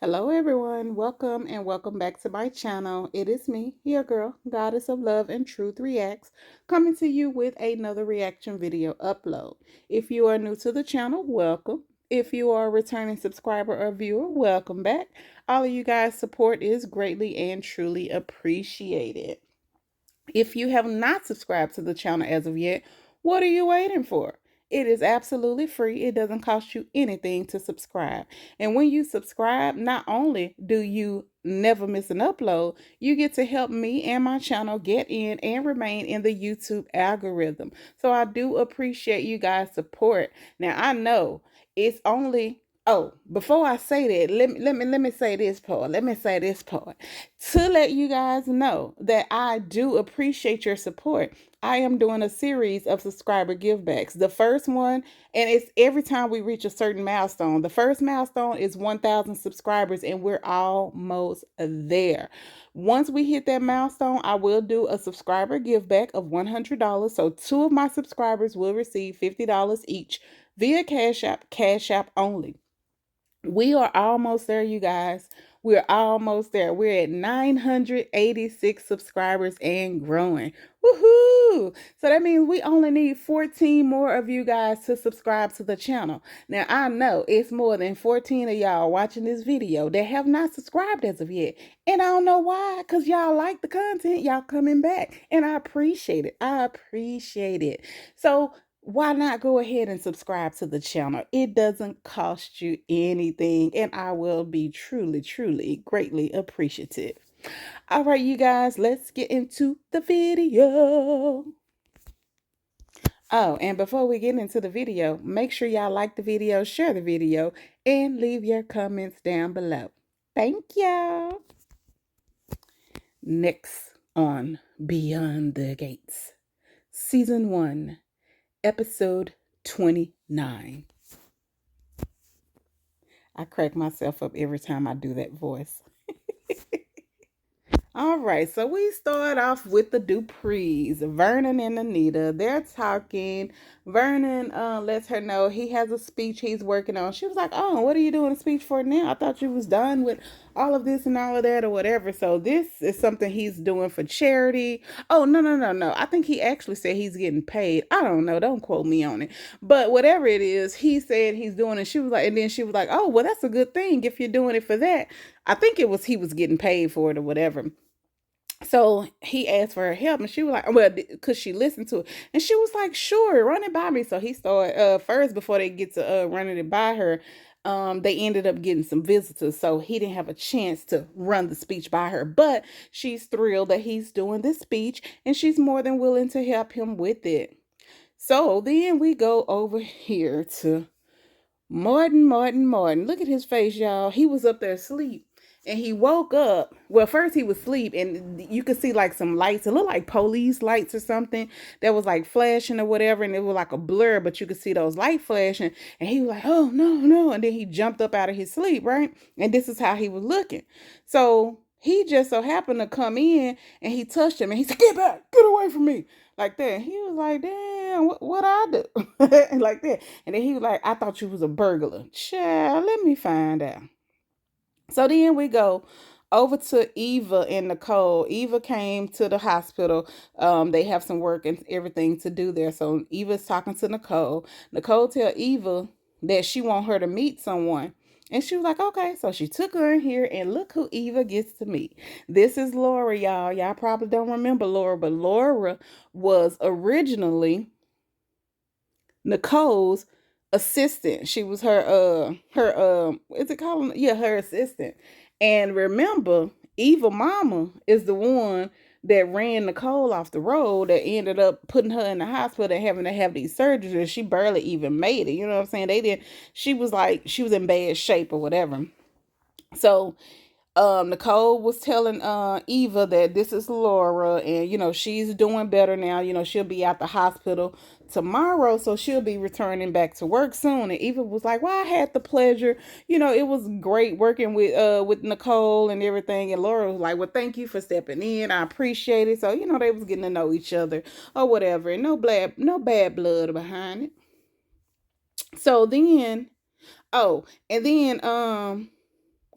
Hello, everyone. Welcome and welcome back to my channel. It is me, your girl, Goddess of Love and Truth Reacts, coming to you with another reaction video upload. If you are new to the channel, welcome. If you are a returning subscriber or viewer, welcome back. All of you guys' support is greatly and truly appreciated. If you have not subscribed to the channel as of yet, what are you waiting for? It is absolutely free. It doesn't cost you anything to subscribe. And when you subscribe, not only do you never miss an upload, you get to help me and my channel get in and remain in the YouTube algorithm. So I do appreciate you guys' support. Now I know it's only before I say that, let me say this part. Let me say this part to let you guys know that I do appreciate your support. I am doing a series of subscriber givebacks. The first one, and it's every time we reach a certain milestone. The first milestone is 1,000 subscribers, and we're almost there. Once we hit that milestone, I will do a subscriber giveback of $100. So two of my subscribers will receive $50 each via Cash App only. We are almost there, you guys. We're almost there. We're at 986 subscribers and growing. Woohoo! So that means we only need 14 more of you guys to subscribe to the channel. Now, I know it's more than 14 of y'all watching this video that have not subscribed as of yet. And I don't know why, because y'all like the content. Y'all coming back. And I appreciate it. I appreciate it. So why not go ahead and subscribe to the channel? It doesn't cost you anything, and I will be truly, truly, greatly appreciative. All right, you guys, let's get into the video. Oh, and before we get into the video, make sure y'all like the video, share the video, and leave your comments down below. Thank y'all. Next on Beyond the Gates, Season 1, Episode 29. I crack myself up every time I do that voice. All right, so we start off with the Duprees, Vernon and Anita. They're talking. Vernon lets her know he has a speech he's working on. She was like, "Oh, what are you doing a speech for now? I thought you was done with all of this and all of that or whatever." So this is something he's doing for charity. Oh, no. I think he actually said he's getting paid. I don't know. Don't quote me on it. But whatever it is, he said he's doing it. She was like, and then she was like, "Oh, well, that's a good thing if you're doing it for that." I think it was he was getting paid for it or whatever. So he asked for her help, and she was like, well, because she listened to it, and she was like, sure, run it by me. So he started first, before they get to running it by her. They ended up getting some visitors, so he didn't have a chance to run the speech by her, but she's thrilled that he's doing this speech, and she's more than willing to help him with it. So then we go over here to Martin. Look at his face, y'all. He was up there asleep. And he woke up. Well, first he was asleep, and you could see like some lights. It looked like police lights or something that was like flashing or whatever. And it was like a blur, but you could see those light flashing. And he was like, oh, no. And then he jumped up out of his sleep, right? And this is how he was looking. So he just so happened to come in, and he touched him. And he said, get back, get away from me. Like that. He was like, damn, what I do? Like that. And then he was like, I thought you was a burglar. Child, let me find out. So then we go over to Eva and Nicole. Eva came to the hospital. They have some work and everything to do there. So Eva's talking to Nicole. Nicole tell Eva that she want her to meet someone. And she was like, okay. So she took her in here, and look who Eva gets to meet. This is Laura, y'all. Y'all probably don't remember Laura, but Laura was originally Nicole's assistant. She was her is it called, yeah, her assistant. And remember, Eva mama is the one that ran Nicole off the road, that ended up putting her in the hospital and having to have these surgeries, and she barely even made it. You know what I'm saying? They didn't, she was like, she was in bad shape or whatever. So Nicole was telling Eva that this is Laura, and she's doing better now. She'll be at the hospital tomorrow, so she'll be returning back to work soon. And Eva was like, well, I had the pleasure, it was great working with Nicole and everything. And Laura was like, well, thank you for stepping in, I appreciate it. So they was getting to know each other or whatever, and no bad blood behind it. So then, and then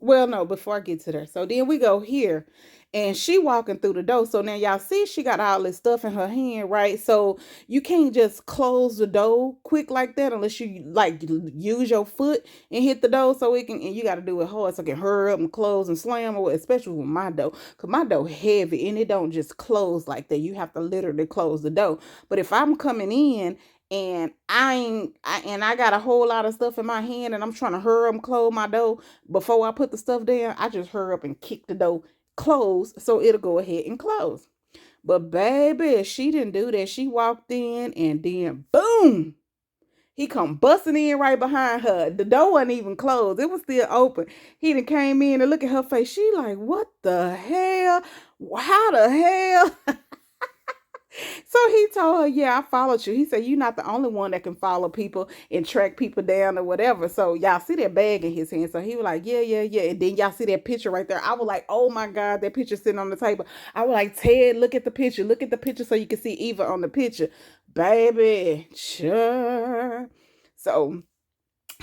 Well, no, before I get to there. So then we go here and she walking through the door. So now y'all see she got all this stuff in her hand, right? So you can't just close the door quick like that unless you like use your foot and hit the door so it can, and you got to do it hard so it can hurry up and close and slam, or especially with my door, because my door heavy and it don't just close like that. You have to literally close the door. But if I'm coming in and I got a whole lot of stuff in my hand and I'm trying to hurry up and close my door before I put the stuff down, I just hurry up and kick the door closed so it'll go ahead and close. But baby, she didn't do that. She walked in and then boom, he come busting in right behind her. The door wasn't even closed. It was still open. He done came in and look at her face. She like, what the hell? How the hell? So he told her, yeah, I followed you. He said, you're not the only one that can follow people and track people down or whatever. So y'all see that bag in his hand. So he was like, yeah, yeah, yeah. And then y'all see that picture right there. I was like, oh my God, that picture sitting on the table. I was like, Ted, look at the picture. Look at the picture so you can see Eva on the picture. Baby, sure. So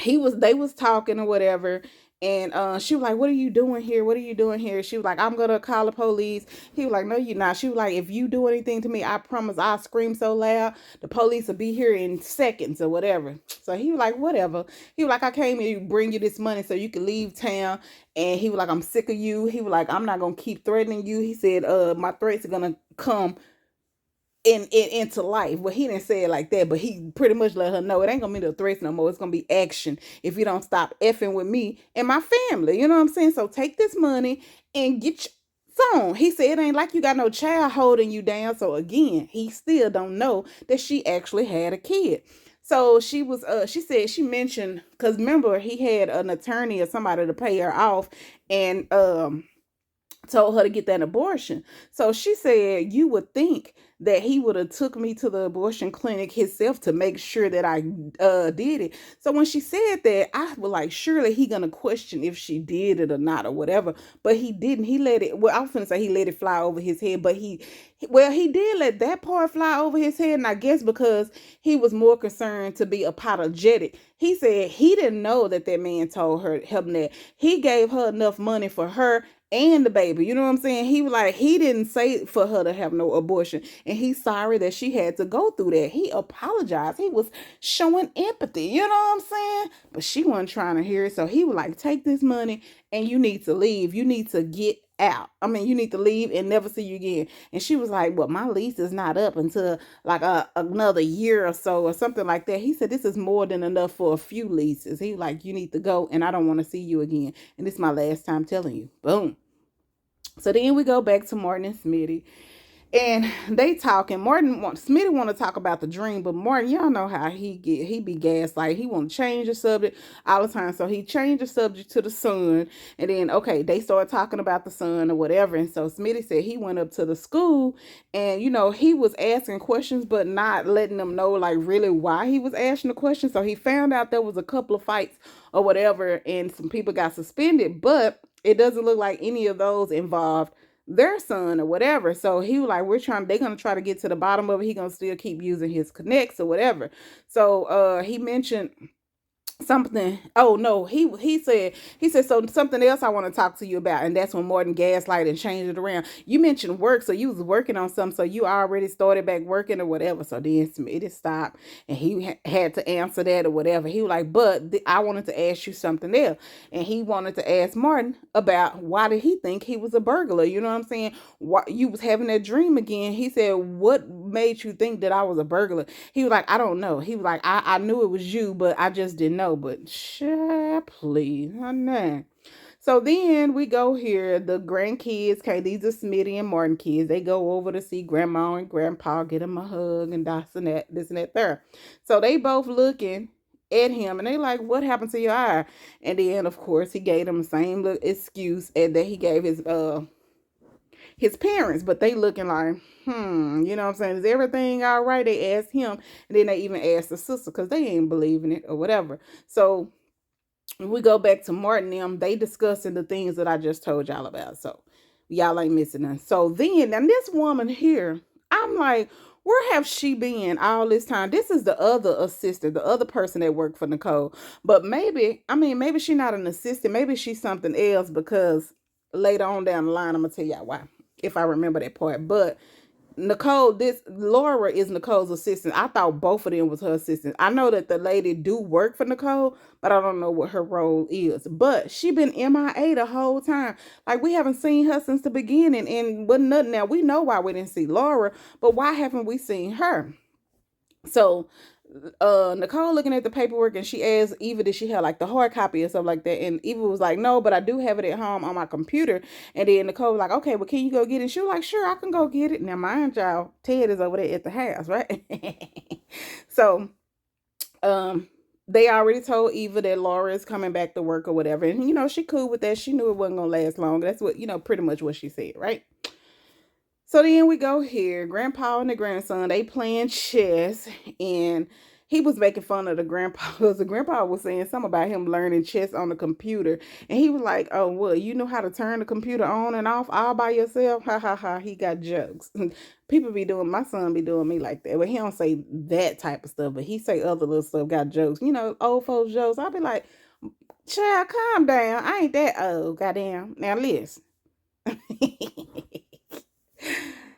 they was talking or whatever, and she was like, what are you doing here, what are you doing here? She was like, I'm gonna call the police. He was like, no, you're not. She was like, if you do anything to me, I promise I'll scream so loud the police will be here in seconds or whatever. So he was like, whatever. He was like, I came here to bring you this money so you can leave town. And he was like, I'm sick of you. He was like, I'm not gonna keep threatening you. He said, my threats are gonna come into life. Well, he didn't say it like that, but he pretty much let her know it ain't gonna be no threats no more. It's gonna be action if you don't stop effing with me and my family. You know what I'm saying? So take this money and get your phone. He said it ain't like you got no child holding you down. So again, he still don't know that she actually had a kid. So she said, she mentioned, because remember he had an attorney or somebody to pay her off, and told her to get that abortion. So she said, you would think that he would have took me to the abortion clinic himself to make sure that I did it. So when she said that, I was like, surely he gonna question if she did it or not or whatever. But he didn't. He let it, well, I was gonna say he let it fly over his head, but he did let that part fly over his head. And I guess because he was more concerned to be apologetic. He said he didn't know that man told him that. He gave her enough money for her and the baby. You know what I'm saying? He was like, he didn't say for her to have no abortion. And he's sorry that she had to go through that. He apologized. He was showing empathy. You know what I'm saying? But she wasn't trying to hear it. So he was like, take this money and you need to leave. You need to get out. I mean, you need to leave and never see you again. And she was like, well, my lease is not up until like another year or so or something like that. He said, this is more than enough for a few leases. He was like, you need to go and I don't want to see you again. And this is my last time telling you. Boom. So then we go back to Martin and Smitty. And they talking. Smitty want to talk about the dream, but Martin, y'all know how he be gaslight. He want to change the subject all the time. So he changed the subject to the son. And then, okay, they started talking about the son or whatever. And so Smitty said he went up to the school and, he was asking questions, but not letting them know like really why he was asking the questions. So he found out there was a couple of fights or whatever and some people got suspended, but it doesn't look like any of those involved their son or whatever. So he was like, they're gonna try to get to the bottom of it. He gonna still keep using his connects or whatever. So he mentioned something. Oh no, he said so something else I want to talk to you about. And that's when Morton gaslight and changed it around. You mentioned work, so you was working on something, so you already started back working or whatever. So then it stopped and he had to answer that or whatever. He was like, but I wanted to ask you something else. And he wanted to ask Martin about why did he think he was a burglar. You know what I'm saying? Why you was having that dream again. He said, what made you think that I was a burglar? He was like, I don't know. He was like, I knew it was you, but I just didn't know. But shit, please, honey. So then we go here. The grandkids, okay, these are Smitty and Martin kids. They go over to see grandma and grandpa, get them a hug and this and that there. So they both looking at him and they like, what happened to your eye? And then of course he gave them the same little excuse and that he gave his parents, but they looking like, you know what I'm saying? Is everything all right? They asked him, and then they even asked the sister because they ain't believing it or whatever. So we go back to Martin and them. They discussing the things that I just told y'all about. So y'all ain't missing none. So then, and this woman here, I'm like, where have she been all this time? This is the other assistant, the other person that worked for Nicole. But maybe, I mean, maybe she's not an assistant. Maybe she's something else, because later on down the line, I'm going to tell y'all why, if I remember that part. But Nicole, this Laura is Nicole's assistant. I thought both of them was her assistant. I know that the lady do work for Nicole, but I don't know what her role is. But she been MIA the whole time. Like, we haven't seen her since the beginning, and wasn't nothing. Now we know why we didn't see Laura, but why haven't we seen her? So Nicole looking at the paperwork, and she asked Eva, did she have like the hard copy or something like that? And Eva was like, no, but I do have it at home on my computer. And then Nicole was like, okay, well, can you go get it? She was like, sure, I can go get it. Now, mind y'all, Ted is over there at the house, right? So they already told Eva that Laura is coming back to work or whatever. And, she cool with that. She knew it wasn't going to last long. That's what, pretty much what she said, right? So then we go here. Grandpa and the grandson, they playing chess, and he was making fun of the grandpa because the grandpa was saying something about him learning chess on the computer. And he was like, oh, well, you know how to turn the computer on and off all by yourself? Ha ha ha. He got jokes. People be doing, my son be doing me like that. But he don't say that type of stuff, but he say other little stuff, got jokes. Old folks jokes. I'll be like, child, calm down. I ain't that old. Goddamn. Now listen.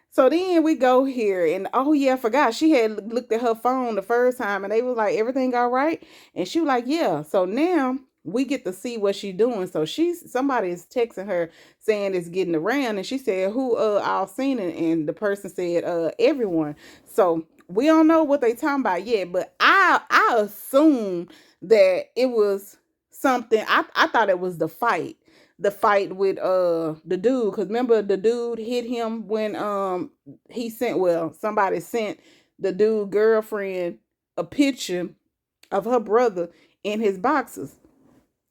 So then we go here, and oh yeah, I forgot, she had looked at her phone the first time, and they was like, everything all right? And she was like, yeah. So now we get to see what she's doing. So somebody is texting her saying it's getting around, and she said, who all seen it? And the person said, everyone. So we don't know what they talking about yet, but I assume that it was something. I thought it was the fight with the dude, because remember the dude hit him when somebody sent the dude girlfriend a picture of her brother in his boxes,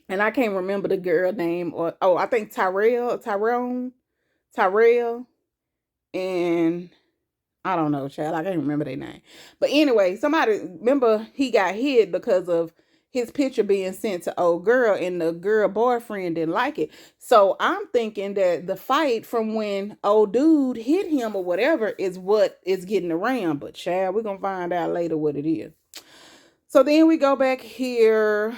and I can't remember the girl name, or I think Tyrell, and I don't know, child. I can't remember their name. But anyway, somebody, remember, he got hit because of his picture being sent to old girl, and the girl boyfriend didn't like it. So I'm thinking that the fight from when old dude hit him or whatever is what is getting around. But child, we're going to find out later what it is. So then we go back here.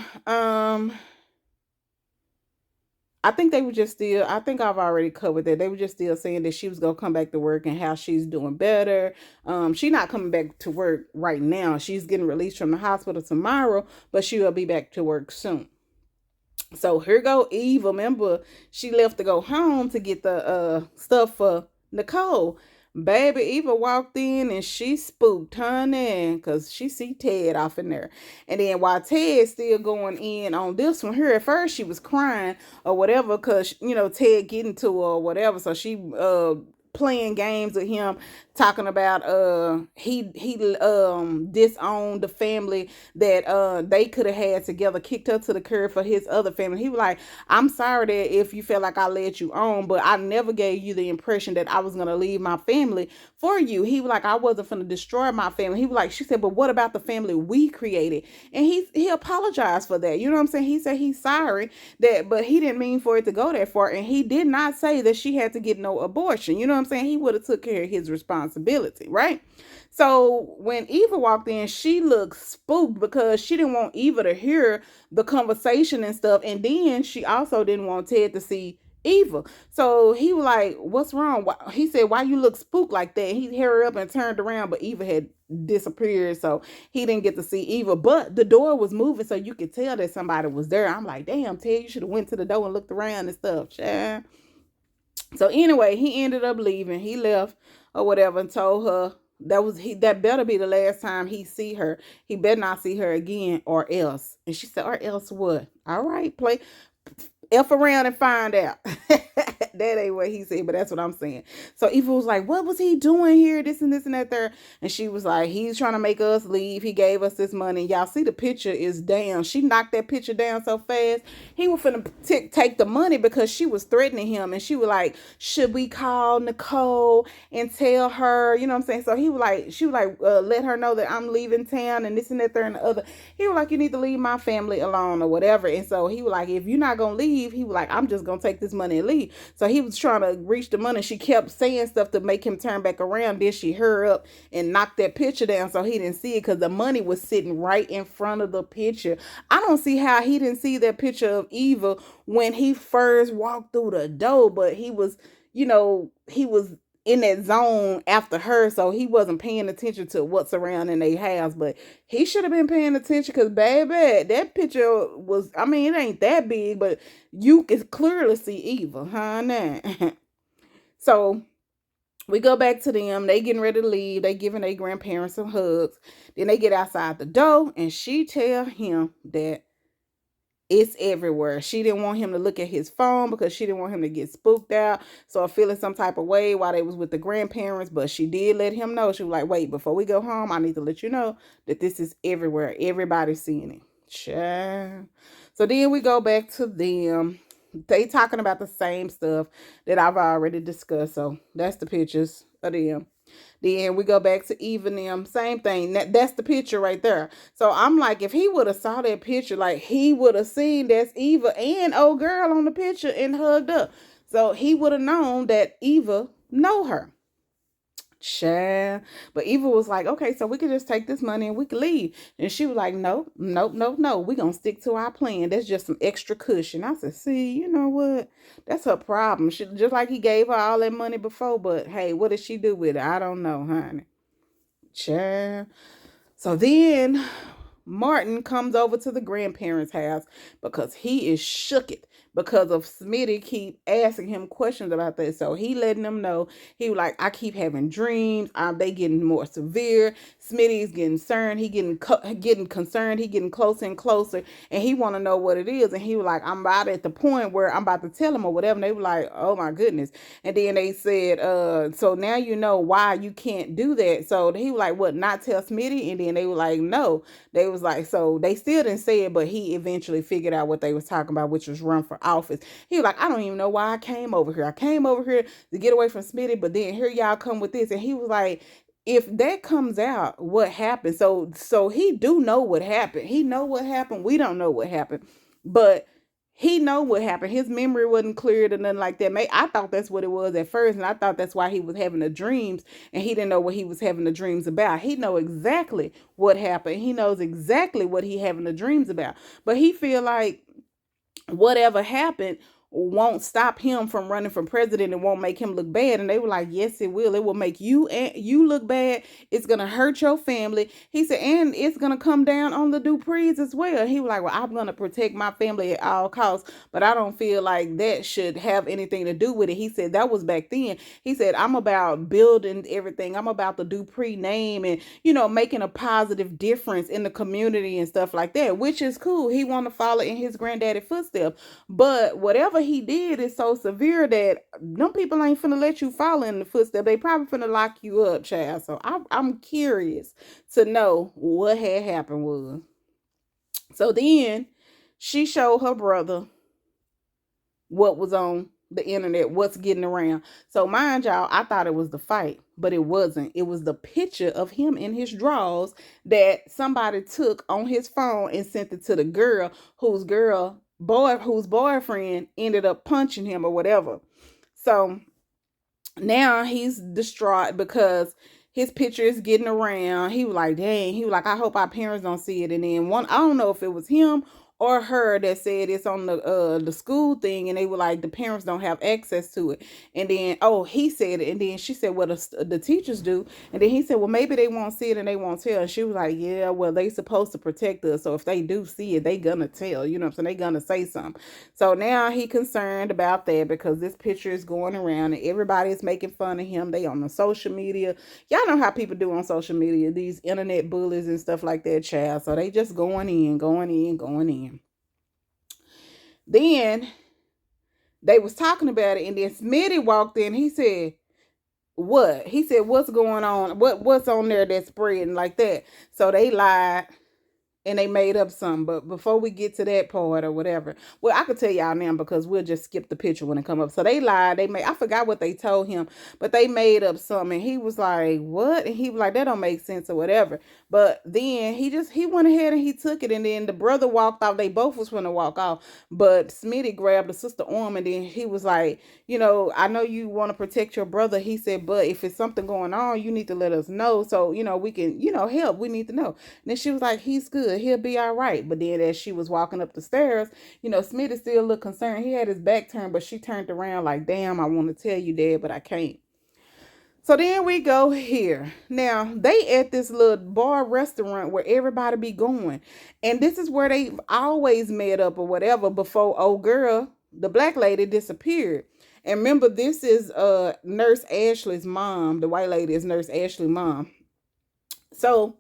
I think they were just still, I think I've already covered that. They were just still saying that she was going to come back to work and how she's doing better. She's not coming back to work right now. She's getting released from the hospital tomorrow, but she will be back to work soon. So here go Eva. Remember, she left to go home to get the stuff for Nicole. Baby, Eva walked in and she spooked, honey, because she see Ted off in there. And then while Ted's still going in on this one here, at first she was crying or whatever because, Ted getting to her or whatever. So she playing games with him, talking about he disowned the family that they could have had together, kicked her to the curb for his other family. He was like, I'm sorry that if you felt like I led you on, but I never gave you the impression that I was gonna leave my family for you. He was like, I wasn't gonna destroy my family. He was like, she said, but what about the family we created? And he apologized for that. You know what I'm saying? He said he's sorry that, but he didn't mean for it to go that far. And he did not say that she had to get no abortion. You know what I'm saying? He would have took care of his responsibility, right? So when Eva walked in, she looked spooked because she didn't want Eva to hear the conversation and stuff. And then she also didn't want Ted to see Eva. So he was like, what's wrong? He said, why you look spooked like that? He hurried up and turned around, but Eva had disappeared. So he didn't get to see Eva, but the door was moving. So you could tell that somebody was there. I'm like, damn, Ted, you should have went to the door and looked around and stuff. Yeah. So anyway, he ended up leaving. He left or whatever and told her that better be the last time he see her. He better not see her again or else. And she said, or else what? All right, play F around and find out. That ain't what he said, but that's what I'm saying. So Eva was like, what was he doing here? This and this and that there. And she was like, he's trying to make us leave. He gave us this money. Y'all see the picture is down. She knocked that picture down so fast. He was finna take the money because she was threatening him. And she was like, should we call Nicole and tell her? You know what I'm saying? So she was like, let her know that I'm leaving town and this and that there and the other. He was like, you need to leave my family alone or whatever. And so he was like, if you're not going to leave, he was like, I'm just going to take this money and leave. So he was trying to reach the money. She kept saying stuff to make him turn back around. Then she hurried up and knocked that picture down so he didn't see it because the money was sitting right in front of the picture. I don't see how he didn't see that picture of Eva when he first walked through the door, but he was, he was in that zone after her, so he wasn't paying attention to what's around in their house. But he should have been paying attention because, baby, that picture was, I mean, it ain't that big, but you can clearly see Eva, honey. So we go back to them. They getting ready to leave. They giving their grandparents some hugs. Then they get outside the door, and she tell him that it's everywhere. She didn't want him to look at his phone because she didn't want him to get spooked out. So feeling some type of way while they was with the grandparents. But she did let him know. She was like, wait, before we go home, I need to let you know that this is everywhere. Everybody's seeing it. Child. So then we go back to them. They talking about the same stuff that I've already discussed. So that's the pictures of them. Then we go back to Eve and them. Same thing. That's the picture right there. So I'm like, if he would have saw that picture, like he would have seen that's Eva and old girl on the picture and hugged up. So he would have known that Eva know her. Child. But Eva was like, okay, so we could just take this money and we could leave. And she was like, no, nope, nope, no. We're going to stick to our plan. That's just some extra cushion. I said, see, you know what? That's her problem. She, just like he gave her all that money before. But hey, what did she do with it? I don't know, honey. Child. So then Martin comes over to the grandparents' house because he is shook it because of Smitty keep asking him questions about this. So he letting them know. He was like, I keep having dreams. They getting more severe. Smitty's getting concerned. He getting concerned. He getting closer and closer, and he want to know what it is. And he was like, I'm about at the point where I'm about to tell him or whatever. And they were like, oh my goodness. And then they said, so now you know why you can't do that. So he was like, what, not tell Smitty? And then they were like, no. They was like, so they still didn't say it, but he eventually figured out what they was talking about, which was run for office. He was like, I don't even know why I came over here. I came over here to get away from Smitty, but then here y'all come with this. And he was like, if that comes out, what happened? So he do know what happened. He know what happened. We don't know what happened, but he know what happened. His memory wasn't cleared or nothing like that. I thought that's what it was at first, and I thought that's why he was having the dreams, and he didn't know what he was having the dreams about. He know exactly what happened. He knows exactly what he having the dreams about. But he feel like whatever happened won't stop him from running for president and won't make him look bad. And they were like, yes, it will. It will make you look bad. It's going to hurt your family. He said, and it's going to come down on the Duprees as well. He was like, well, I'm going to protect my family at all costs, but I don't feel like that should have anything to do with it. He said, that was back then. He said, I'm about building everything. I'm about the Dupree name and, making a positive difference in the community and stuff like that, which is cool. He want to follow in his granddaddy footsteps. But whatever he did is so severe that them people ain't finna let you follow in the footsteps. They probably finna lock you up, child. So I'm curious to know what had happened was. So then she showed her brother what was on the internet, what's getting around. So mind y'all, I thought it was the fight, but it wasn't. It was the picture of him in his drawers that somebody took on his phone and sent it to the girl whose boyfriend ended up punching him or whatever. So now he's distraught because his picture is getting around. He was like, dang, he was like, I hope our parents don't see it. And then I don't know if it was him or her that said it's on the school thing, and they were like, the parents don't have access to it. And then he said it, and then she said, well, the teachers do. And then he said, well, maybe they won't see it and they won't tell. And she was like, yeah, well, they supposed to protect us, so if they do see it, they gonna tell, you know what I'm saying, they gonna say something. So now he concerned about that because this picture is going around and everybody is making fun of him. They on the social media. Y'all know how people do on social media, these internet bullies and stuff like that, child. So they just going in. Then they was talking about it, and then Smitty walked in. He said, what? He said, what's going on? What's on there that's spreading like that? So they lied and they made up some. But before we get to that part or whatever, well, I could tell y'all now because we'll just skip the picture when it come up. So they lied. They made, I forgot what they told him, but they made up some, and he was like, "What?" And he was like, "That don't make sense or whatever." But then he went ahead and he took it, and then the brother walked off. They both was going to walk off, but Smitty grabbed the sister arm, and then he was like, I know you want to protect your brother. He said, but if it's something going on, you need to let us know so, we can, help. We need to know. And then she was like, he's good. He'll be all right. But then as she was walking up the stairs, Smitty still looked concerned. He had his back turned, but she turned around like, damn, I want to tell you, Dad, but I can't. So then we go here. Now, they at this little bar restaurant where everybody be going. And this is where they always met up or whatever before old girl, the black lady, disappeared. And remember, this is Nurse Ashley's mom. The white lady is Nurse Ashley's mom. So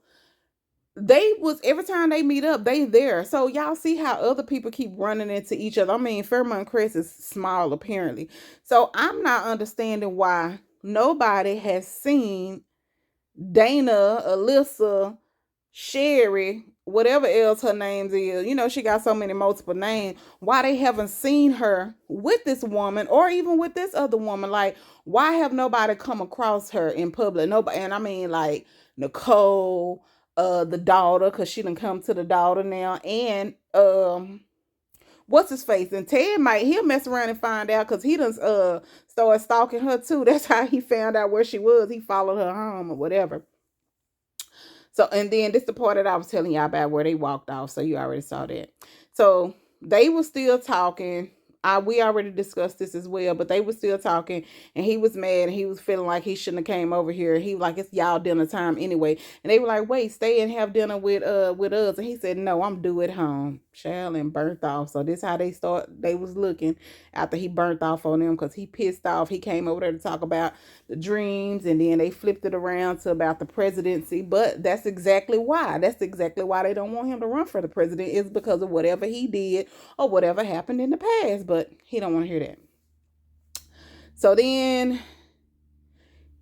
they was, every time they meet up, they there. So y'all see how other people keep running into each other. I mean, Fairmont Crest is small apparently. So I'm not understanding why nobody has seen Dana, Alyssa, Sherry, whatever else her names is. She got so many multiple names. Why they haven't seen her with this woman or even with this other woman? Like, why have nobody come across her in public? Nobody. And I mean, like Nicole, the daughter, because she done come to the daughter now, and what's his face? And Ted he'll mess around and find out because he done started stalking her too. That's how he found out where she was. He followed her home or whatever. So, and then this is the part that I was telling y'all about where they walked off. So you already saw that. So they were still talking. We already discussed this as well, but they were still talking, and he was mad, and he was feeling like he shouldn't have came over here. He was like, it's y'all dinner time anyway. And they were like, wait, stay and have dinner with us. And he said, no, I'm due at home. Child, and burnt off. So this how they was looking after he burnt off on them, because he pissed off. He came over there to talk about the dreams, and then they flipped it around to about the presidency. But that's exactly why. That's exactly why they don't want him to run for the president, is because of whatever he did or whatever happened in the past. But he don't want to hear that. So then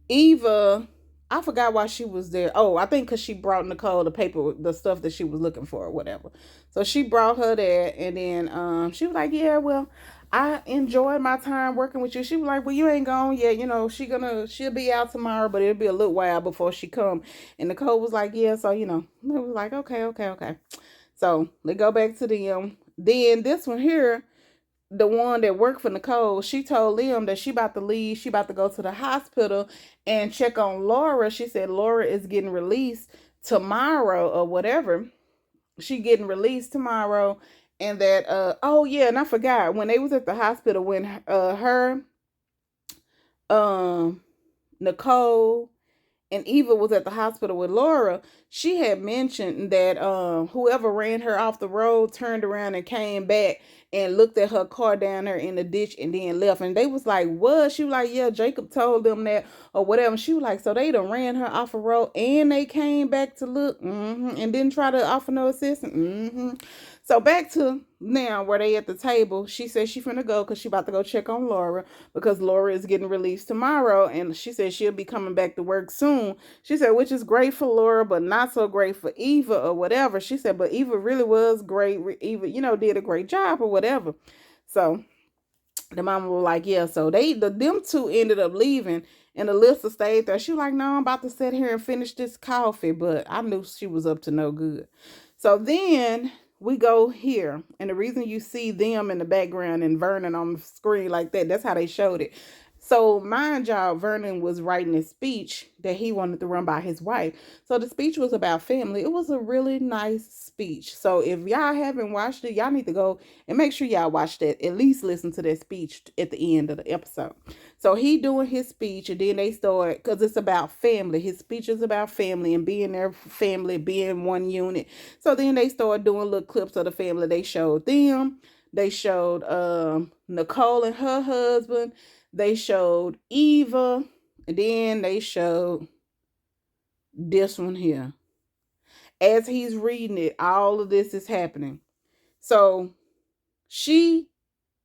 Eva, I forgot why she was there. Oh, I think because she brought Nicole the paper, the stuff that she was looking for or whatever. So she brought her that, and then she was like, yeah, well, I enjoyed my time working with you. She was like, well, you ain't gone yet. She'll be out tomorrow, but it'll be a little while before she come. And Nicole was like, yeah, so, it was like, okay. So they go back to them. Then this one here, the one that worked for Nicole, she told them that she about to leave. She about to go to the hospital and check on Laura. She said Laura is getting released tomorrow or whatever. She getting released tomorrow. And that, oh yeah, and I forgot, when they was at the hospital, when her, Nicole, and Eva was at the hospital with Laura, she had mentioned that whoever ran her off the road turned around and came back and looked at her car down there in the ditch and then left. And they was like, what? She was like, yeah, Jacob told them that or whatever. And she was like, so they done ran her off the road and they came back to look and didn't try to offer no assistance. So back to now where they at the table. She said she finna go because she about to go check on Laura because Laura is getting released tomorrow. And she said she'll be coming back to work soon. She said, which is great for Laura, but not so great for Eva or whatever. She said, but Eva really was great. Eva, did a great job or whatever. So the mama was like, yeah. So them two ended up leaving, and Alyssa stayed there. She was like, no, I'm about to sit here and finish this coffee. But I knew she was up to no good. So then we go here, and the reason you see them in the background and Vernon on the screen like that, that's how they showed it. So mind y'all, Vernon was writing a speech that he wanted to run by his wife. So the speech was about family. It was a really nice speech. So if y'all haven't watched it, y'all need to go and make sure y'all watch that. At least listen to that speech at the end of the episode. So he doing his speech, and then they start, because it's about family. His speech is about family and being their family, being one unit. So then they start doing little clips of the family. They showed them. They showed Nicole and her husband. They showed Eva, and then they showed this one here. As he's reading it, all of this is happening. So she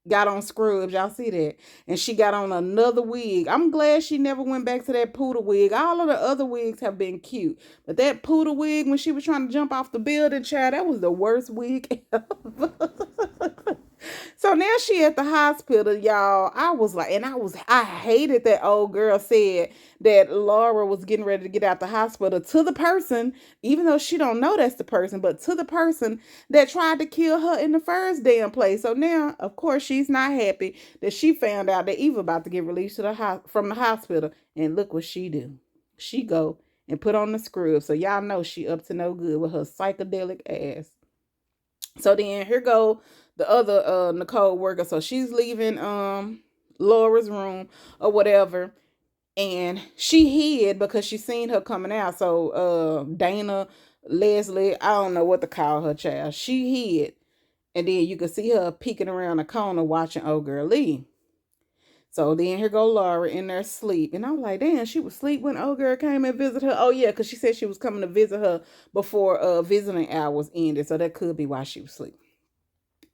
got on scrubs. Y'all see that? And she got on another wig. I'm glad she never went back to that poodle wig. All of the other wigs have been cute. But that poodle wig, when she was trying to jump off the building, child, that was the worst wig ever. So now she at the hospital, y'all. I hated that old girl said that Laura was getting ready to get out the hospital to the person, even though she don't know that's the person, but to the person that tried to kill her in the first damn place. So now, of course, she's not happy that she found out that Eva about to get released to from the hospital. And look what she do. She go and put on the scrub. So y'all know she up to no good with her psychedelic ass. So then here go the other Nicole worker. So she's leaving Laura's room or whatever. And she hid because she seen her coming out. So Dana, Leslie, I don't know what to call her, child. She hid. And then you could see her peeking around the corner watching old girl Lee. So then here go Laura in there sleep. And I'm like, damn, she was asleep when old girl came and visit her. Oh yeah, because she said she was coming to visit her before visiting hours ended. So that could be why she was asleep.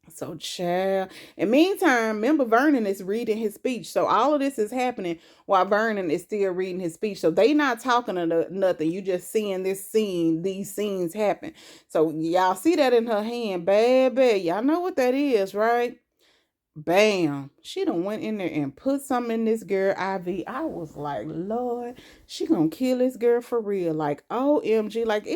So, child. In meantime, remember Vernon is reading his speech. So all of this is happening while Vernon is still reading his speech. So they not talking to nothing. You just seeing these scenes happen. So y'all see that in her hand, baby. Y'all know what that is, right? Bam. She done went in there and put something in this girl IV. I was like, Lord, she gonna kill this girl for real. Like, OMG. Like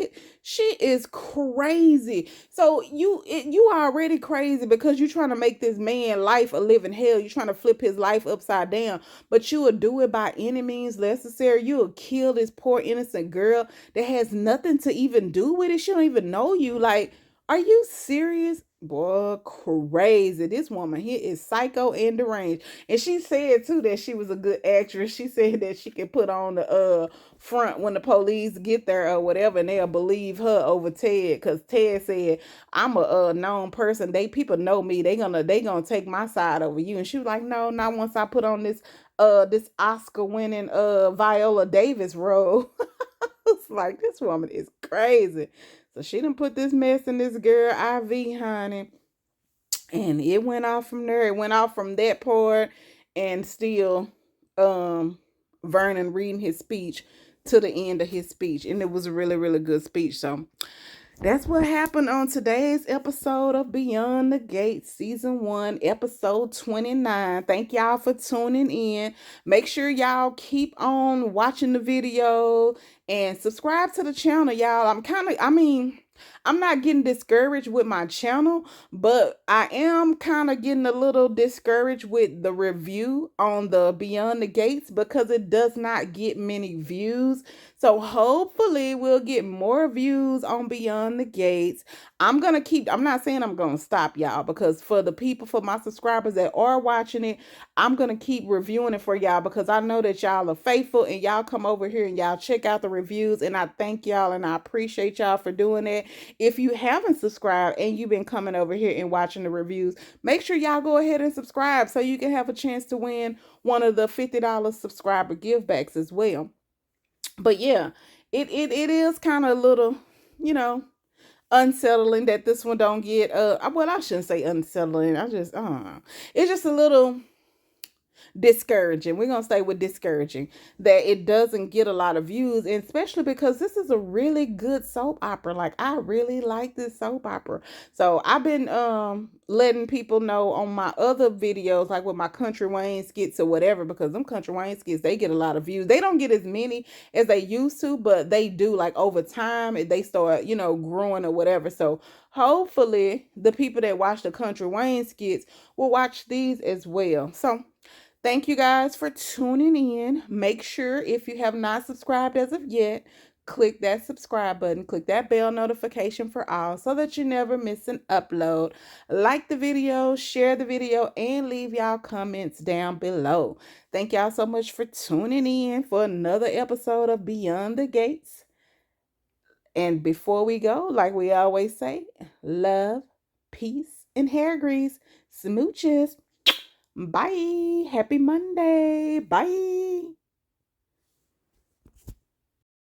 she is crazy. So you already crazy because you trying to make this man life a living hell. You trying to flip his life upside down. But you will do it by any means necessary. You will kill this poor innocent girl that has nothing to even do with it. She don't even know you. Like, are you serious? Boy, crazy. This woman here is psycho and deranged. And she said too that she was a good actress. She said that she could put on the front when the police get there or whatever, and they'll believe her over Ted. Cause Ted said, I'm a known person. People know me. They gonna take my side over you. And she was like, no, not once I put on this Oscar winning Viola Davis role. It's like, this woman is crazy. So she done put this mess in this girl IV, honey. And it went off from there. It went off from that part. And still Vernon reading his speech to the end of his speech. And it was a really, really good speech. So that's what happened on today's episode of Beyond the Gates, Season 1, Episode 29. Thank y'all for tuning in. Make sure y'all keep on watching the video and subscribe to the channel, y'all. I'm not getting discouraged with my channel, but I am kind of getting a little discouraged with the review on the Beyond the Gates because it does not get many views. So hopefully we'll get more views on Beyond the Gates. I'm not saying I'm going to stop, y'all, because for my subscribers that are watching it, I'm going to keep reviewing it for y'all because I know that y'all are faithful and y'all come over here and y'all check out the reviews, and I thank y'all and I appreciate y'all for doing that. If you haven't subscribed and you've been coming over here and watching the reviews, make sure y'all go ahead and subscribe so you can have a chance to win one of the $50 subscriber givebacks as well. But yeah, it is kind of a little, unsettling that this one don't get well, I shouldn't say unsettling. It's just a little discouraging. We're gonna stay with discouraging that it doesn't get a lot of views, and especially because this is a really good soap opera. Like, I really like this soap opera. So I've been letting people know on my other videos, like with my Country Wayne skits or whatever, because them Country Wayne skits, they get a lot of views. They don't get as many as they used to, but they do. Like, over time they start growing or whatever. So hopefully the people that watch the Country Wayne skits will watch these as well. So thank you guys for tuning in. Make sure, if you have not subscribed as of yet, click that subscribe button. Click that bell notification for all so that you never miss an upload. Like the video, share the video, and leave y'all comments down below. Thank y'all so much for tuning in for another episode of Beyond the Gates. And before we go, like we always say, love, peace, and hair grease. Smooches. Bye. Happy Monday. Bye.